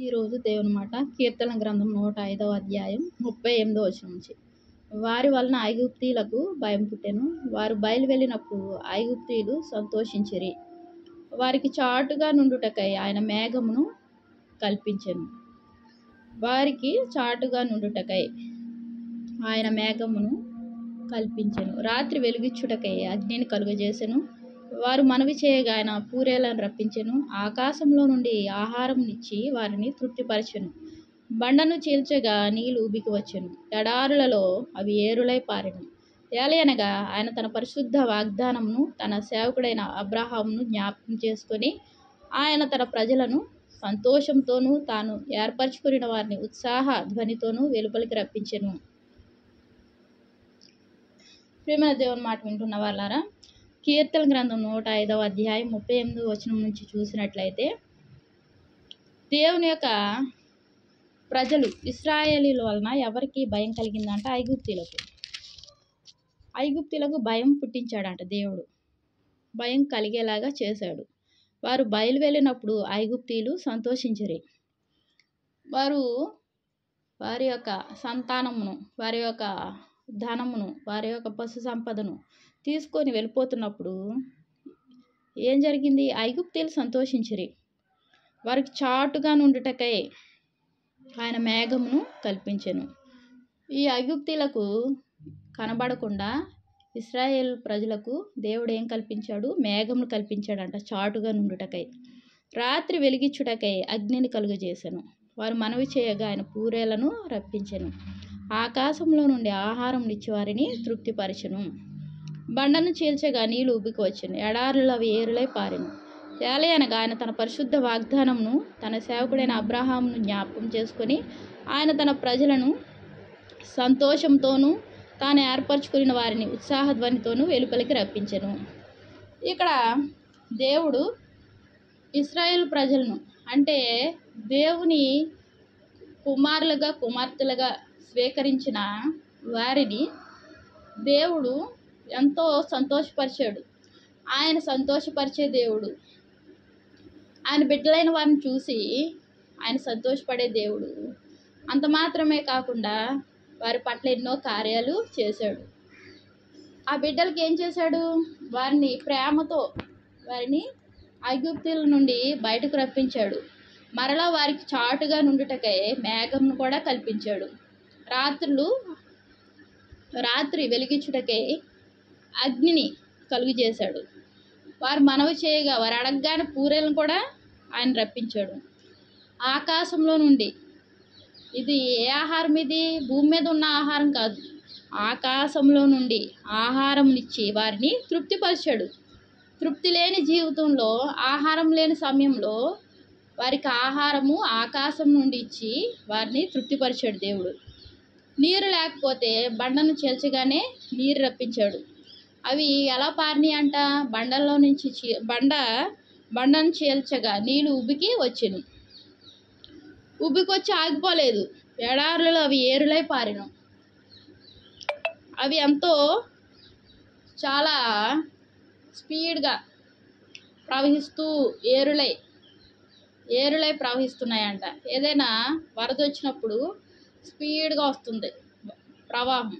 ఈరోజు దేవుని మాట కీర్తన గ్రంథం 105వ అధ్యాయం 38వ వచనం నుంచి. వారి వలన ఐగుప్తీయులకు భయం పుట్టెను. వారు బయలు వెళ్ళినప్పుడు ఐగుప్తీయులు సంతోషించిరి. వారికి చాటుగా నుండుటకై ఆయన మేఘమును కల్పించెను. వారికి చాటుగా నుండుటకై ఆయన మేఘమును కల్పించెను. రాత్రి వెలుగిచ్చుటకై అగ్నిని కలుగజేసెను. వారు మనవి చేయగా ఆయన పూరేలను రప్పించెను. ఆకాశంలో నుండి ఆహారంనిచ్చి వారిని తృప్తిపరచెను. బండను చీల్చగా నీళ్లు ఉబికి వచ్చెను. ఎడారులలో అవి ఏరులై పారెను. ఏలయనగా ఆయన తన పరిశుద్ధ వాగ్దానమును తన సేవకుడైన అబ్రహామును జ్ఞాపకం చేసుకొని ఆయన తన ప్రజలను సంతోషంతోనూ తాను ఏర్పరచుకున్న వారిని ఉత్సాహ ధ్వనితోనూ వెలుపలికి రప్పించెను. ప్రియమైన దేవుని మాట వింటున్న వాళ్ళారా, కీర్తన గ్రంథం 105వ అధ్యాయం 38వ వచనం నుంచి చూసినట్లయితే, దేవుని యొక్క ప్రజలు ఇశ్రాయేలీల వలన ఎవరికి భయం కలిగిందంట? ఐగుప్తీయులకు భయం పుట్టించాడంట దేవుడు. భయం కలిగేలాగా చేశాడు. వారు బయలు వెళ్ళినప్పుడు ఐగుప్తీయులు సంతోషించిరి. వారు వారి యొక్క సంతానమును, వారి యొక్క ధనమును, వారి యొక్క పశు సంపదను తీసుకొని వెళ్ళిపోతున్నప్పుడు ఏం జరిగింది? ఐగుప్తీయులు సంతోషించిరి. వారికి చాటుగా నుండుటకై ఆయన మేఘమును కల్పించెను. ఈ ఐగుప్తీయులకు కనబడకుండా ఇశ్రాయేల్ ప్రజలకు దేవుడు ఏం కల్పించాడు? మేఘమును కల్పించాడంట, చాటుగా నుండుటకై. రాత్రి వెలిగించుటకై అగ్నిని కలుగజేసెను. వారు మనవి చేయగా ఆయన పూరేలను రప్పించెను. ఆకాశంలో నుండి ఆహారం ఇచ్చి వారిని తృప్తిపరచెను. బండను చీల్చగా నీళ్లు ఉబికి వచ్చెను. ఎడారులు అవి ఏరులై పారెను. ఏలయనగా ఆయన తన పరిశుద్ధ వాగ్దానమును తన సేవకుడైన అబ్రహామును జ్ఞాపకం చేసుకొని ఆయన తన ప్రజలను సంతోషంతోనూ తాను ఏర్పరచుకున్న వారిని ఉత్సాహ ధ్వనితోనూ వెలుపలికి రప్పించెను. ఇక్కడ దేవుడు ఇశ్రాయేల్ ప్రజలను, అంటే దేవుని కుమారులుగా కుమార్తెలుగా స్వీకరించిన వారిని దేవుడు ఎంతో సంతోషపరిచాడు. ఆయన సంతోషపరిచే దేవుడు. ఆయన బిడ్డలైన వారిని చూసి ఆయన సంతోషపడే దేవుడు. అంత మాత్రమే కాకుండా వారి పట్ల ఎన్నో కార్యాలు చేశాడు. ఆ బిడ్డలకి ఏం చేశాడు? వారిని ప్రేమతో వారిని ఐగుప్తీయుల నుండి బయటకు రప్పించాడు. మరలా వారికి చాటుగా నుండుటకై మేఘంను కూడా కల్పించాడు. రాత్రి వెలిగించుటకై అగ్నిని కలుగు చేశాడు. వారు మనవి చేయగా వారు అడగగానే పూరేలను కూడా ఆయన రప్పించాడు. ఆకాశంలో నుండి, ఇది ఏ ఆహారం? ఇది భూమి మీద ఉన్న ఆహారం కాదు, ఆకాశంలో నుండి ఆహారంనిచ్చి వారిని తృప్తిపరిచాడు. తృప్తి లేని జీవితంలో, ఆహారం లేని సమయంలో వారికి ఆహారము ఆకాశం నుండి ఇచ్చి వారిని తృప్తిపరిచాడు దేవుడు. నీరు లేకపోతే బండను చీల్చగానే నీరు రప్పించాడు. అవి ఎలా పారినాయి అంట? బండల్లో నుంచి బండను చీల్చగా నీళ్ళు ఉబికి వచ్చెను. ఉబికొచ్చి ఆగిపోలేదు. ఎడారులలో అవి ఏరులై పారెను. అవి ఎంతో చాలా స్పీడ్గా ప్రవహిస్తూ ఏరులై ప్రవహిస్తున్నాయంట. ఏదైనా వరద వచ్చినప్పుడు స్పీడ్గా వస్తుంది ప్రవాహం,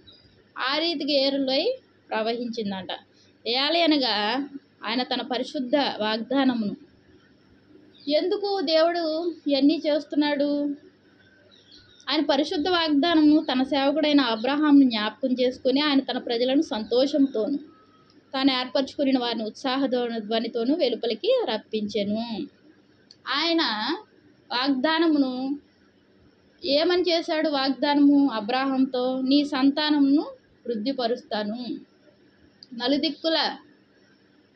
ఆ రీతికి ఏరులై ప్రవహించిందంట. ఏలయనగా ఆయన తన పరిశుద్ధ వాగ్దానమును, ఎందుకు దేవుడు ఇవన్నీ చేస్తున్నాడు? ఆయన పరిశుద్ధ వాగ్దానము తన సేవకుడైన అబ్రహామును జ్ఞాపకం చేసుకొని ఆయన తన ప్రజలను సంతోషంతోను తాను ఏర్పరచుకున్న వారిని ఉత్సాహ ధ్వనితోనూ వెలుపలికి రప్పించెను. ఆయన వాగ్దానమును ఏమని చేశాడు? వాగ్దానము అబ్రహాంతో, నీ సంతానమును వృద్ధిపరుస్తాను,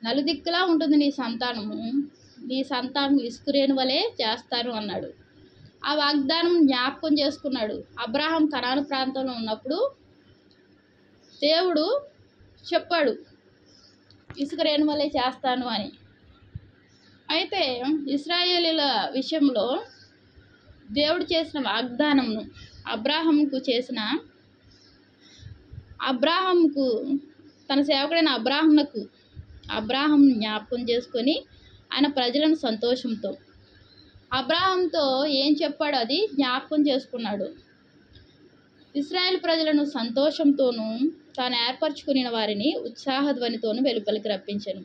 నలుదిక్కులా ఉంటుంది నీ సంతానం ఇసుకురేణు వలె చేస్తాను అన్నాడు. ఆ వాగ్దానం జ్ఞాపకం చేసుకున్నాడు. అబ్రహాం కనాను ప్రాంతంలో ఉన్నప్పుడు దేవుడు చెప్పాడు, ఇసుకరేణు వలె చేస్తాను అని. అయితే ఇశ్రాయేలీల విషయంలో దేవుడు చేసిన వాగ్దానమును అబ్రాహాముకు తన సేవకుడైన అబ్రాహామును జ్ఞాపకం చేసుకొని ఆయన ప్రజలను సంతోషంతో అబ్రాహాంతో ఏం చెప్పాడో అది జ్ఞాపకం చేసుకున్నాడు. ఇశ్రాయేలు ప్రజలను సంతోషంతోనూ తాను ఏర్పరచుకుని వారిని ఉత్సాహధ్వనితోనూ వెలుపలికి రప్పించెను.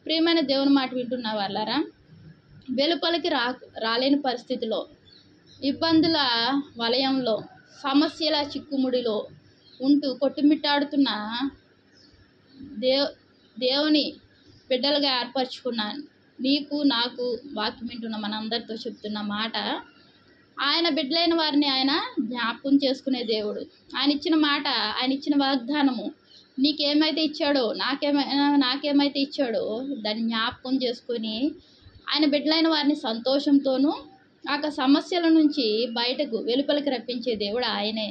ప్రియమైన దేవుని మాట వింటున్న వాళ్ళారా, వెలుపలికి రాలేని పరిస్థితిలో, ఇబ్బందుల వలయంలో, సమస్యల చిక్కుముడిలో ఉంటూ కొట్టుమిట్టాడుతున్న దేవుని బిడ్డలుగా ఏర్పరచుకున్న నీకు నాకు వాక్యం వింటున్న మనందరితో చెప్తున్న మాట, ఆయన బిడ్డలైన వారిని ఆయన జ్ఞాపకం చేసుకునే దేవుడు. ఆయన ఇచ్చిన మాట, ఆయన ఇచ్చిన వాగ్దానము, నీకేమైతే ఇచ్చాడో, నాకేమైతే ఇచ్చాడో దాన్ని జ్ఞాపకం చేసుకొని ఆయన బిడ్డలైన వారిని సంతోషంతోనూ ఆ సమస్యల నుంచి బయటకు వెలుపలికి రప్పించే దేవుడు ఆయనే.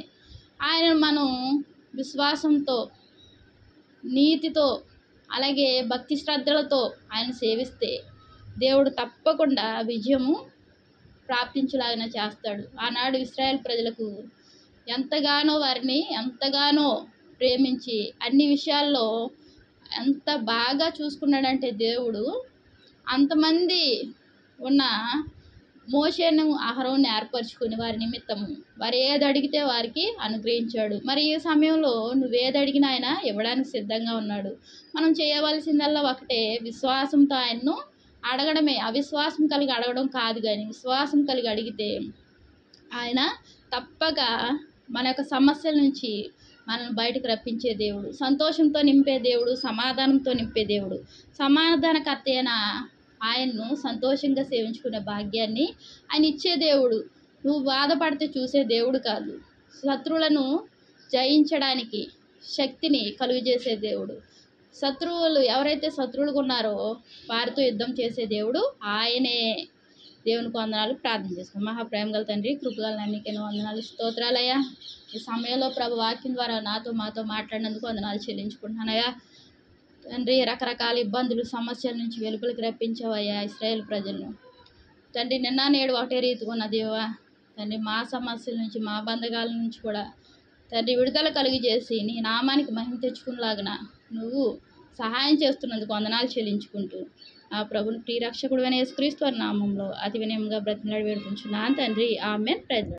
ఆయన మనం విశ్వాసంతో, నీతితో, అలాగే భక్తి శ్రద్ధలతో ఆయన సేవిస్తే దేవుడు తప్పకుండా విజయము ప్రాప్తించలాగా చేస్తాడు. ఆనాడు ఇశ్రాయేలు ప్రజలకు వారిని ఎంతగానో ప్రేమించి అన్ని విషయాల్లో ఎంత బాగా చూసుకున్నాడంటే దేవుడు, అంతమంది ఉన్న మోషేను అహరోన్ని ఏర్పరచుకుని వారి నిమిత్తము వారు ఏది అడిగితే వారికి అనుగ్రహించాడు. మరి ఈ సమయంలో నువ్వేది అడిగినా ఆయన ఇవ్వడానికి సిద్ధంగా ఉన్నాడు. మనం చేయవలసిందల్లా ఒకటే, విశ్వాసంతో ఆయన్ను అడగడమే. అవిశ్వాసం కలిగి అడగడం కాదు, కానీ విశ్వాసం కలిగి అడిగితే ఆయన తప్పక మన యొక్క సమస్యల నుంచి మనల్ని బయటకు రప్పించే దేవుడు, సంతోషంతో నింపే దేవుడు, సమాధానంతో నింపే దేవుడు. సమాధానకర్త అయిన ఆయన్ను సంతోషంగా సేవించుకునే భాగ్యాన్ని ఆయన ఇచ్చే దేవుడు. నువ్వు బాధపడితే చూసే దేవుడు కాదు, శత్రువులను జయించడానికి శక్తిని కలుగజేసే దేవుడు. ఎవరైతే శత్రువులుగా ఉన్నారో వారితో యుద్ధం చేసే దేవుడు ఆయనే. దేవునికి వందనాలు. ప్రార్థన చేసుకున్నాం. మహాప్రేమ గల తండ్రి, కృపగల నీకేను వందనాలు, స్తోత్రాలయ్యా. ఈ సమయంలో ప్రభు వాక్యం ద్వారా మాతో మాట్లాడినందుకు వందనాలు చెల్లించుకుంటున్నానయ్యా. తండ్రి, రకరకాల ఇబ్బందులు, సమస్యల నుంచి వెలుపలికి రప్పించావయ్యా ఇశ్రాయేలు ప్రజలను. తండ్రి, నిన్న నేడు ఒకటే రీతిగా ఉన్న దేవా తండ్రి, మా సమస్యల నుంచి, మా బంధకాల నుంచి కూడా తండ్రి విడుదల కలిగజేసి నీ నామానికి మహిమ తెచ్చుకునేలాగా నువ్వు సహాయం చేస్తున్నందుకు వందనాలు చెల్లించుకుంటూ ఆ ప్రభుని ప్రియరక్షకుడు అయిన యేసుక్రీస్తు వారి నామంలో అతి వినయంగా బ్రతిమలాడి వేడుకుంటున్నాను తండ్రి. ఆమేన్. ప్రైజ్.